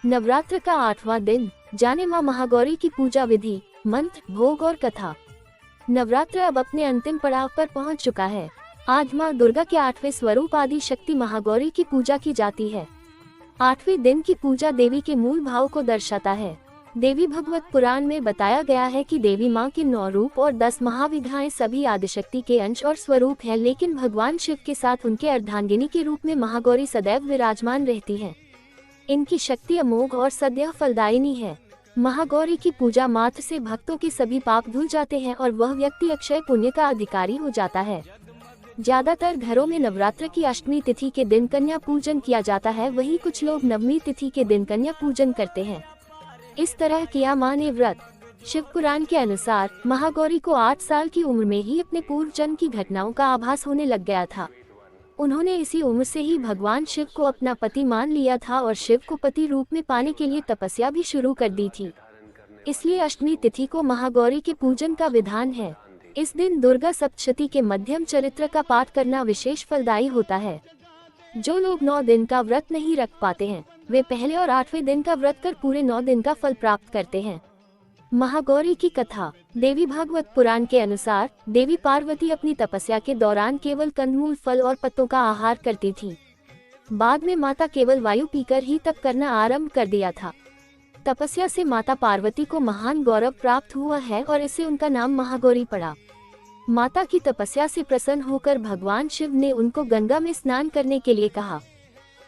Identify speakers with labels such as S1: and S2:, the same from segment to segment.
S1: नवरात्र का 8वां दिन, जाने मां महागौरी की पूजा विधि, मंत्र, भोग और कथा। नवरात्र अब अपने अंतिम पड़ाव पर पहुंच चुका है। आज मां दुर्गा के 8वें स्वरूप आदि शक्ति महागौरी की पूजा की जाती है। 8वें दिन की पूजा देवी के मूल भाव को दर्शाता है। देवी भागवत पुराण में बताया गया है कि देवी मां के 9 रूप और 10 महाविद्याएं सभी आदिशक्ति के अंश और स्वरूप हैं, लेकिन भगवान शिव के साथ उनके अर्धांगिनी के रूप में महागौरी सदैव विराजमान रहती हैं। इनकी शक्ति अमोघ और सदैव फलदायिनी है। महागौरी की पूजा मात्र से भक्तों के सभी पाप धुल जाते हैं और वह व्यक्ति अक्षय पुण्य का अधिकारी हो जाता है। ज्यादातर घरों में नवरात्र की अष्टमी तिथि के दिन कन्या पूजन किया जाता है, वहीं कुछ लोग नवमी तिथि के दिन कन्या पूजन करते हैं। इस तरह किया मां ने व्रत। शिव पुराण के अनुसार महागौरी को 8 साल की उम्र में ही अपने पूर्व जन्म की घटनाओं का आभास होने लग गया था। उन्होंने इसी उम्र से ही भगवान शिव को अपना पति मान लिया था और शिव को पति रूप में पाने के लिए तपस्या भी शुरू कर दी थी। इसलिए अष्टमी तिथि को महागौरी के पूजन का विधान है। इस दिन दुर्गा सप्तशती के मध्यम चरित्र का पाठ करना विशेष फलदायी होता है। जो लोग 9 दिन का व्रत नहीं रख पाते हैं, वे पहले और 8वें दिन का व्रत कर पूरे 9 दिन का फल प्राप्त करते हैं। महागौरी की कथा। देवी भागवत पुराण के अनुसार देवी पार्वती अपनी तपस्या के दौरान केवल कंदमूल, फल और पत्तों का आहार करती थी। बाद में माता केवल वायु पीकर ही तप करना आरंभ कर दिया था। तपस्या से माता पार्वती को महान गौरव प्राप्त हुआ है और इससे उनका नाम महागौरी पड़ा। माता की तपस्या से प्रसन्न होकर भगवान शिव ने उनको गंगा में स्नान करने के लिए कहा।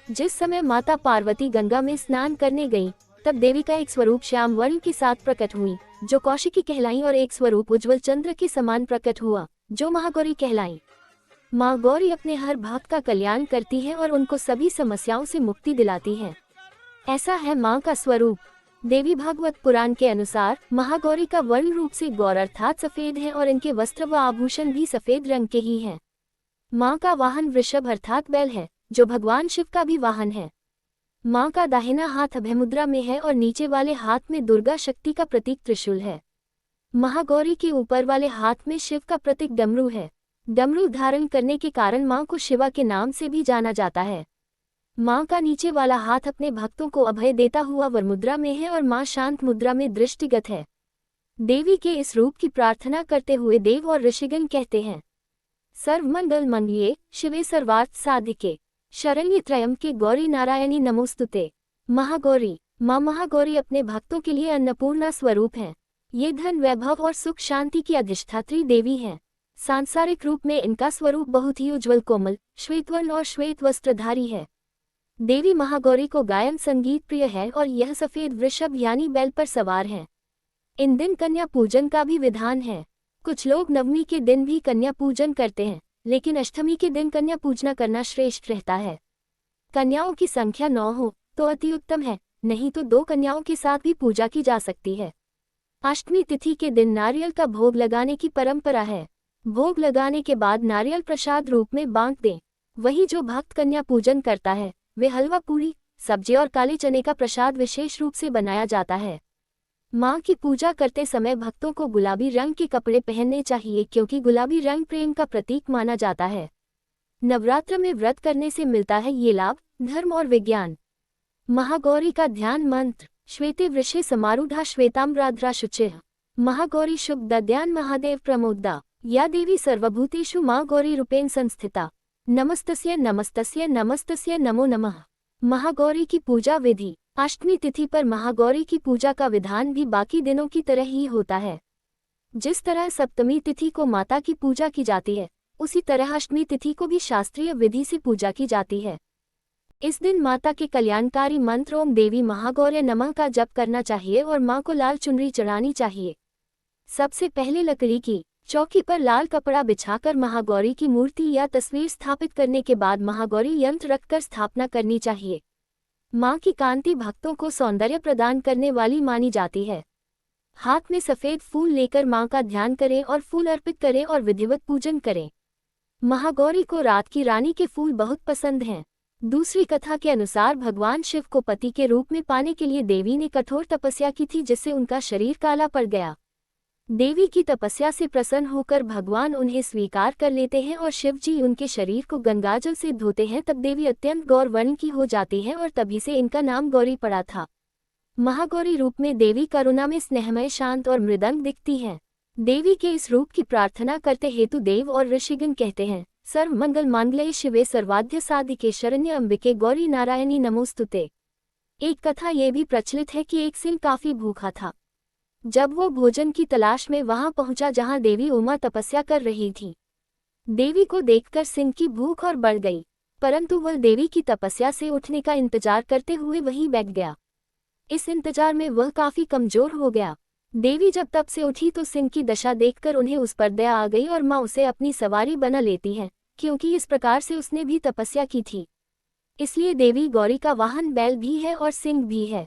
S1: जिस समय माता पार्वती गंगा में स्नान करने गईं, तब देवी का एक स्वरूप श्याम वर्ण के साथ प्रकट हुई, जो कौशिकी कहलाई, और एक स्वरूप उज्ज्वल चंद्र के समान प्रकट हुआ, जो महागौरी कहलाई। मां गौरी अपने हर भक्त का कल्याण करती है और उनको सभी समस्याओं से मुक्ति दिलाती है। ऐसा है मां का स्वरूप। देवी भागवत पुराण के अनुसार महागौरी का वर्ण रूप से गौर अर्थात सफेद है और इनके वस्त्र व आभूषण भी सफेद रंग के ही हैं। मां का वाहन वृषभ अर्थात बैल है, जो भगवान शिव का भी वाहन है। मां का दाहिना हाथ अभय मुद्रा में है और नीचे वाले हाथ में दुर्गा शक्ति का प्रतीक त्रिशूल है। महागौरी के ऊपर वाले हाथ में शिव का प्रतीक डमरू है। डमरू धारण करने के कारण मां को शिवा के नाम से भी जाना जाता है। मां का नीचे वाला हाथ अपने भक्तों को अभय देता हुआ वर मुद्रा में है और मां शांत मुद्रा में दृष्टिगत है। देवी के इस रूप की प्रार्थना करते हुए देव और ऋषिगण कहते हैं, सर्वमंगल मंगल्ये शिवे सर्वार्थ साधिके शरण्ये त्र्यंबके गौरी नारायणी नमोस्तुते। महागौरी। मां महागौरी अपने भक्तों के लिए अन्नपूर्णा स्वरूप हैं। ये धन, वैभव और सुख शांति की अधिष्ठात्री देवी हैं। सांसारिक रूप में इनका स्वरूप बहुत ही उज्ज्वल, कोमल, श्वेतवर्ण और श्वेत वस्त्रधारी है। देवी महागौरी को गायन संगीत प्रिय है और यह सफेद वृषभ यानी बैल पर सवार है। इन दिन कन्या पूजन का भी विधान है। कुछ लोग नवमी के दिन भी कन्या पूजन करते हैं, लेकिन अष्टमी के दिन कन्या पूजना करना श्रेष्ठ रहता है। कन्याओं की संख्या 9 हो तो अति उत्तम है, नहीं तो 2 कन्याओं के साथ भी पूजा की जा सकती है। अष्टमी तिथि के दिन नारियल का भोग लगाने की परंपरा है। भोग लगाने के बाद नारियल प्रसाद रूप में बांट दें। वही जो भक्त कन्या पूजन करता है, वे हलवा, पूरी, सब्जी और काले चने का प्रसाद विशेष रूप से बनाया जाता है। मां की पूजा करते समय भक्तों को गुलाबी रंग के कपड़े पहनने चाहिए, क्योंकि गुलाबी रंग प्रेम का प्रतीक माना जाता है। नवरात्र में व्रत करने से मिलता है ये लाभ, धर्म और विज्ञान। महागौरी का ध्यान मंत्र। श्वेते वृषे समारूढ़ा श्वेताम्राध्रा शुचिः महागौरी शुभ दद्यान महादेव प्रमोदा। या देवी सर्वभूतेषु मां गौरी रूपेण संस्थिता। नमस्तस्यै नमस्तस्यै नमस्तस्यै नमो नमः। महागौरी की पूजा विधि। अष्टमी तिथि पर महागौरी की पूजा का विधान भी बाकी दिनों की तरह ही होता है। जिस तरह सप्तमी तिथि को माता की पूजा की जाती है, उसी तरह अष्टमी तिथि को भी शास्त्रीय विधि से पूजा की जाती है। इस दिन माता के कल्याणकारी मंत्र ओम देवी महागौर्य नमः का जप करना चाहिए और मां को लाल चुनरी चढ़ानी चाहिए। सबसे पहले लकड़ी की चौकी पर लाल कपड़ा बिछाकर महागौरी की मूर्ति या तस्वीर स्थापित करने के बाद महागौरी यंत्र रखकर स्थापना करनी चाहिए। मां की कांति भक्तों को सौंदर्य प्रदान करने वाली मानी जाती है। हाथ में सफेद फूल लेकर मां का ध्यान करें और फूल अर्पित करें और विधिवत पूजन करें। महागौरी को रात की रानी के फूल बहुत पसंद हैं। दूसरी कथा के अनुसार भगवान शिव को पति के रूप में पाने के लिए देवी ने कठोर तपस्या की थी, जिससे उनका शरीर काला पड़ गया। देवी की तपस्या से प्रसन्न होकर भगवान उन्हें स्वीकार कर लेते हैं और शिव जी उनके शरीर को गंगाजल से धोते हैं। तब देवी अत्यंत गौर वर्ण की हो जाती है और तभी से इनका नाम गौरी पड़ा था। महागौरी रूप में देवी करुणा में स्नेहमय, शांत और मृदंग दिखती हैं। देवी के इस रूप की प्रार्थना करते हेतु देव और ऋषिगण कहते हैं, सर्व मंगल मांगल्ये शिवे सर्वाद्य साधिके शरण्य अंबिके गौरी नारायणी नमोस्तुते। एक कथा ये भी प्रचलित है कि एक सिंह काफी भूखा था। जब वो भोजन की तलाश में वहां पहुंचा जहां देवी उमा तपस्या कर रही थी। देवी को देखकर सिंह की भूख और बढ़ गई, परंतु वह देवी की तपस्या से उठने का इंतजार करते हुए वहीं बैठ गया। इस इंतजार में वह काफी कमजोर हो गया। देवी जब तप से उठी तो सिंह की दशा देखकर उन्हें उस पर दया आ गई और माँ उसे अपनी सवारी बना लेती है, क्योंकि इस प्रकार से उसने भी तपस्या की थी। इसलिए देवी गौरी का वाहन बैल भी है और सिंह भी है।